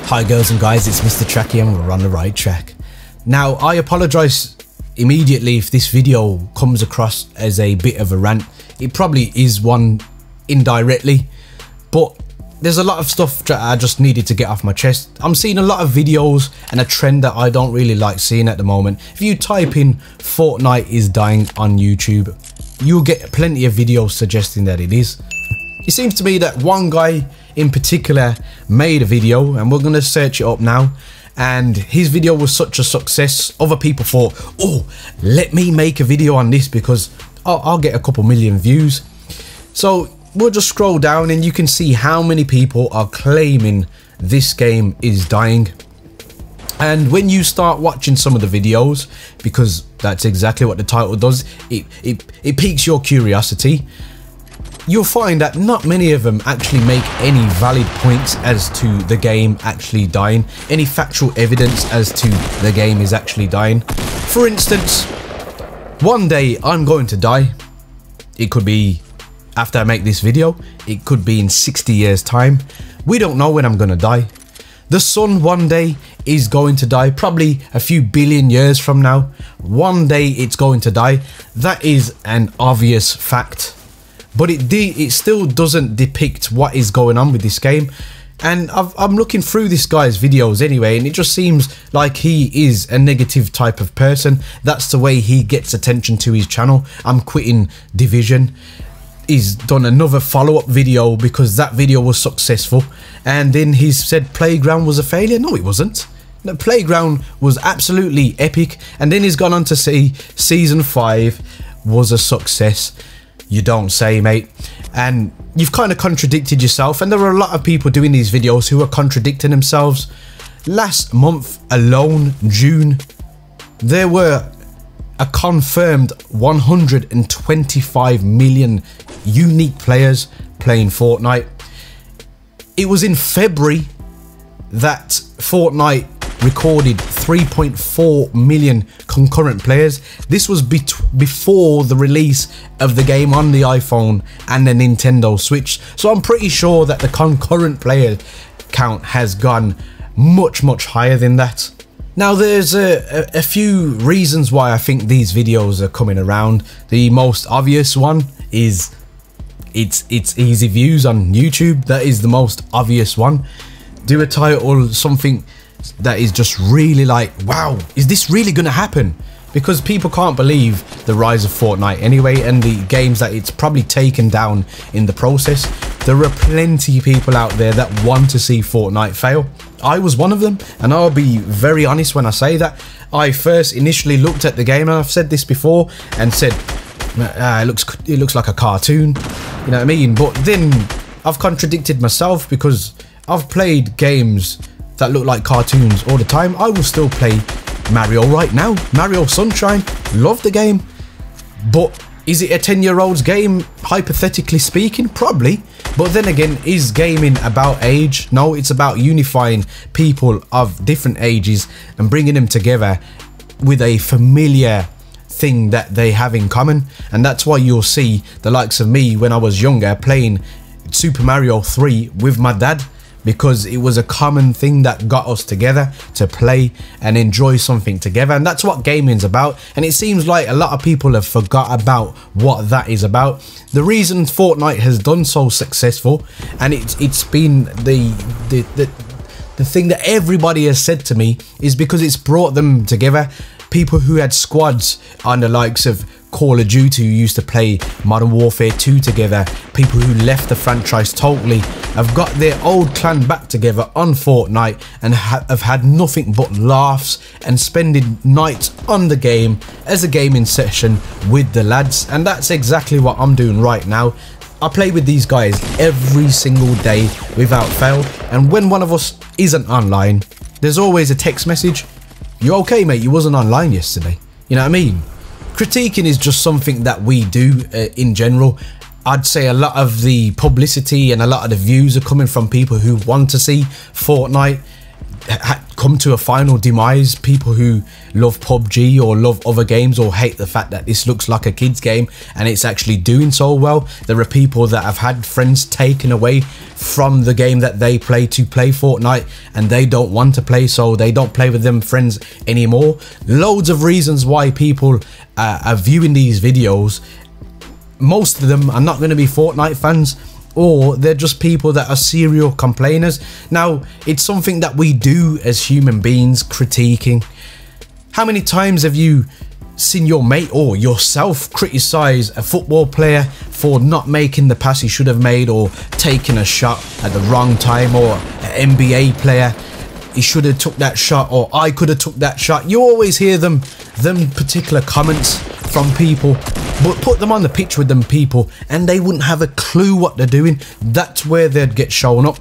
Hi girls and guys, it's Mr. Tracky and we're on the right track. Now I apologise immediately if this video comes across as a bit of a rant. It probably is one indirectly, but there's a lot of stuff that I just needed to get off my chest. I'm seeing a lot of videos and a trend that I don't really like seeing at the moment. If you type in Fortnite is dying on YouTube, you'll get plenty of videos suggesting that it is. It seems to me that one guy in particular made a video, and we're going to search it up now, and his video was such a success. Other people thought, oh, let me make a video on this because I'll get a couple million views. So we'll just scroll down and you can see how many people are claiming this game is dying. And when you start watching some of the videos, because that's exactly what the title does, it piques your curiosity, you'll find that not many of them actually make any valid points as to the game actually dying, any factual evidence as to the game is actually dying. For instance, one day I'm going to die. It could be after I make this video, it could be in 60 years time. We don't know when I'm gonna die. The sun one day is going to die, probably a few billion years from now. One day it's going to die. That is an obvious fact. But it still doesn't depict what is going on with this game. And I'm looking through this guy's videos anyway, and it just seems like he is a negative type of person. That's the way he gets attention to his channel. I'm quitting Division. He's done another follow-up video because that video was successful, and then he said Playground was a failure. No, it wasn't. The Playground was absolutely epic, and then he's gone on to say Season 5 was a success. You don't say, mate. And you've kind of contradicted yourself, and there are a lot of people doing these videos who are contradicting themselves. Last month alone, June, there were a confirmed 125 million unique players playing Fortnite. It was in February that Fortnite recorded 3.4 million concurrent players. This was before the release of the game on the iPhone and the Nintendo Switch. So I'm pretty sure that the concurrent player count has gone much higher than that. Now there's a few reasons why I think these videos are coming around. The most obvious one is it's easy views on YouTube. That is the most obvious one. Do a title, something that is just really like, wow, is this really gonna happen? Because people can't believe the rise of Fortnite anyway, and the games that it's probably taken down in the process. There are plenty of people out there that want to see Fortnite fail. I was one of them, and I'll be very honest when I say that. I first initially looked at the game, and I've said this before, and said, it looks like a cartoon, you know what I mean? But then I've contradicted myself because I've played games that look like cartoons all the time. I will still play Mario right now. Mario Sunshine, love the game. But is it a 10-year-old's game, hypothetically speaking? Probably. But then again, is gaming about age? No, it's about unifying people of different ages and bringing them together with a familiar thing that they have in common. And that's why you'll see the likes of me when I was younger playing Super Mario 3 with my dad, because it was a common thing that got us together to play and enjoy something together. And that's what gaming's about, and it seems like a lot of people have forgot about what that is about. The reason Fortnite has done so successful, and it's been the thing that everybody has said to me, is because it's brought them together. People who had squads on the likes of Call of Duty, who used to play Modern Warfare 2 together, people who left the franchise totally, have got their old clan back together on Fortnite and have had nothing but laughs and spending nights on the game as a gaming session with the lads. And that's exactly what I'm doing right now. I play with these guys every single day without fail, and when one of us isn't online, there's always a text message. You okay, mate? You wasn't online yesterday. You know what I mean? Critiquing is just something that we do in general. I'd say a lot of the publicity and a lot of the views are coming from people who want to see Fortnite come to a final demise. People who love PUBG or love other games or hate the fact that this looks like a kid's game and it's actually doing so well. There are people that have had friends taken away from the game that they play to play Fortnite, and they don't want to play, so they don't play with them friends anymore. Loads of reasons why people are viewing these videos. Most of them are not going to be Fortnite fans, or they're just people that are serial complainers. Now, it's something that we do as human beings, critiquing. How many times have you seen your mate or yourself criticize a football player for not making the pass he should have made, or taking a shot at the wrong time, or an NBA player, he should have took that shot, or I could have took that shot? You always hear them particular comments from people, but put them on the pitch with them people and they wouldn't have a clue what they're doing. That's where they'd get shown up.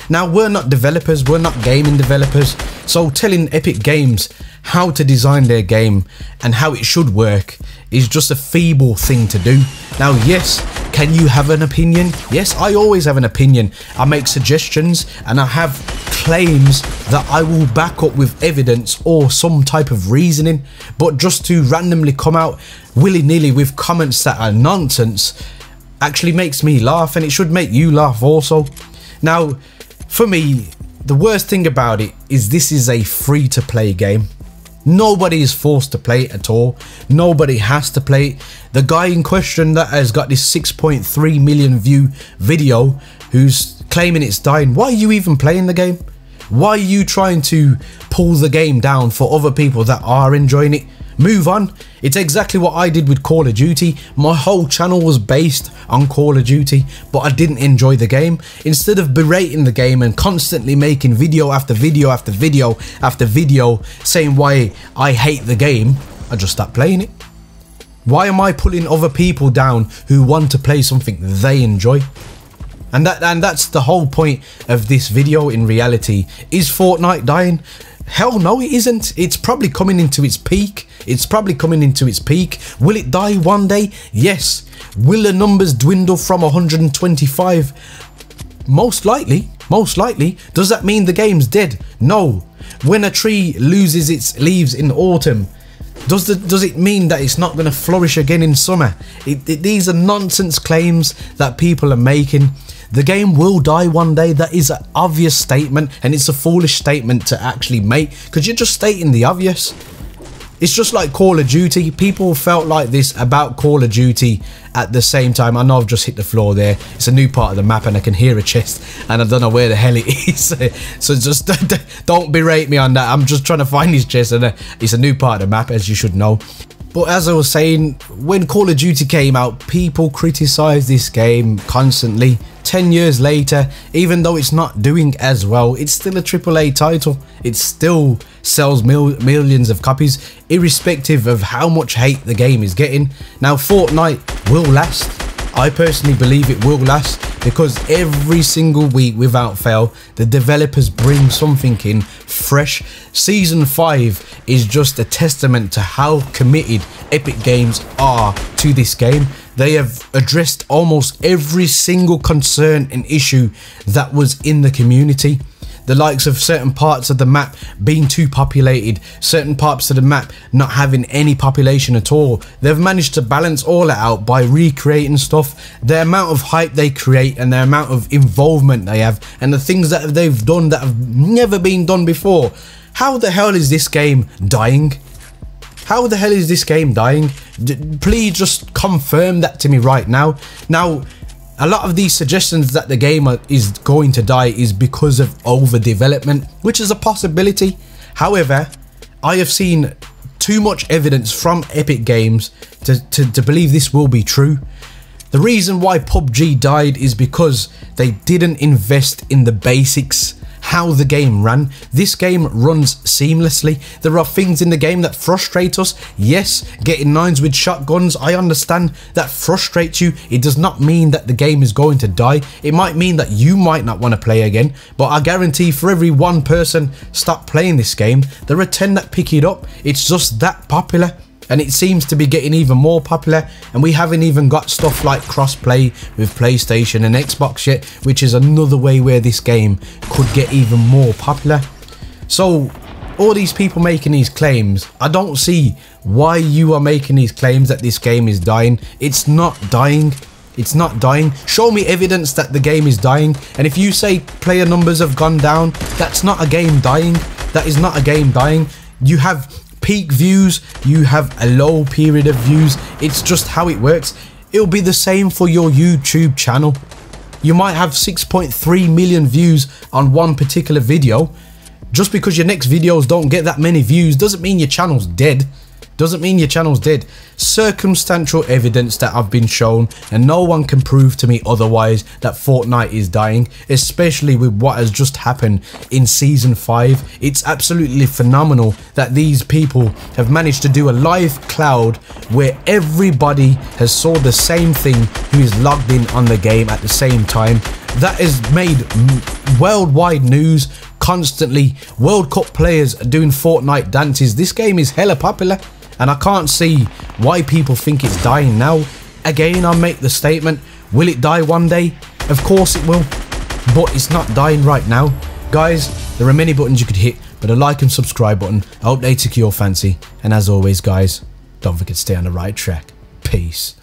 Now, we're not developers, we're not gaming developers, so telling Epic Games how to design their game and how it should work is just a feeble thing to do. Now, yes, can you have an opinion? Yes, I always have an opinion. I make suggestions and I have claims that I will back up with evidence or some type of reasoning, but just to randomly come out willy-nilly with comments that are nonsense actually makes me laugh, and it should make you laugh also. Now, for me, the worst thing about it is this is a free-to-play game. Nobody is forced to play it at all. Nobody has to play it. The guy in question that has got this 6.3 million view video, who's claiming it's dying, why are you even playing the game? Why are you trying to pull the game down for other people that are enjoying it? Move on. It's exactly what I did with Call of Duty. My whole channel was based on Call of Duty, but I didn't enjoy the game. Instead of berating the game and constantly making video after video after video after video saying why I hate the game, I just stopped playing it. Why am I pulling other people down who want to play something they enjoy? And that's the whole point of this video in reality. Is Fortnite dying? Hell no, it isn't. It's probably coming into its peak. It's probably coming into its peak. Will it die one day? Yes. Will the numbers dwindle from 125? Most likely. Most likely. Does that mean the game's dead? No. When a tree loses its leaves in autumn, does it mean that it's not going to flourish again in summer? These are nonsense claims that people are making. The game will die one day. That is an obvious statement, and it's a foolish statement to actually make, because you're just stating the obvious. It's just like Call of Duty. People felt like this about Call of Duty at the same time. I know I've just hit the floor there. It's a new part of the map and I can hear a chest and I don't know where the hell it is. So just don't berate me on that. I'm just trying to find this chest, and it's a new part of the map, as you should know. But as I was saying, when Call of Duty came out, people criticised this game constantly. 10 years later, even though it's not doing as well, it's still a AAA title. It still sells millions of copies, irrespective of how much hate the game is getting. Now, Fortnite will last. I personally believe it will last, because every single week without fail, the developers bring something in fresh. Season 5 is just a testament to how committed Epic Games are to this game. They have addressed almost every single concern and issue that was in the community. The likes of certain parts of the map being too populated, certain parts of the map not having any population at all. They've managed to balance all that out by recreating stuff. The amount of hype they create and the amount of involvement they have, and the things that they've done that have never been done before. How the hell is this game dying? How the hell is this game dying? Please just confirm that to me right now. Now, a lot of these suggestions that the game is going to die is because of overdevelopment, which is a possibility. However, I have seen too much evidence from Epic Games to believe this will be true. The reason why PUBG died is because they didn't invest in the basics, how the game ran. This game runs seamlessly. There are things in the game that frustrate us. Yes, getting 9s with shotguns, I understand that frustrates you. It does not mean that the game is going to die. It might mean that you might not want to play again, but I guarantee for every one person stop playing this game, there are 10 that pick it up. It's just that popular. And it seems to be getting even more popular, and we haven't even got stuff like crossplay with PlayStation and Xbox yet, which is another way where this game could get even more popular. So all these people making these claims, I don't see why you are making these claims that this game is dying. It's not dying. It's not dying. Show me evidence that the game is dying. And if you say player numbers have gone down, that's not a game dying. That is not a game dying. You have peak views, you have a low period of views. It's just how it works. It'll be the same for your YouTube channel. You might have 6.3 million views on one particular video. Just because your next videos don't get that many views doesn't mean your channel's dead. Doesn't mean your channel's dead. Circumstantial evidence that I've been shown, and no one can prove to me otherwise that Fortnite is dying, especially with what has just happened in Season 5. It's absolutely phenomenal that these people have managed to do a live cloud where everybody has saw the same thing who is logged in on the game at the same time. That has made worldwide news. Constantly, World Cup players are doing Fortnite dances. This game is hella popular, and I can't see why people think it's dying now. Again, I'll make the statement, will it die one day? Of course it will, but it's not dying right now. Guys, there are many buttons you could hit, but a like and subscribe button, I hope they tickle your fancy. And as always guys, don't forget to stay on the right track. Peace.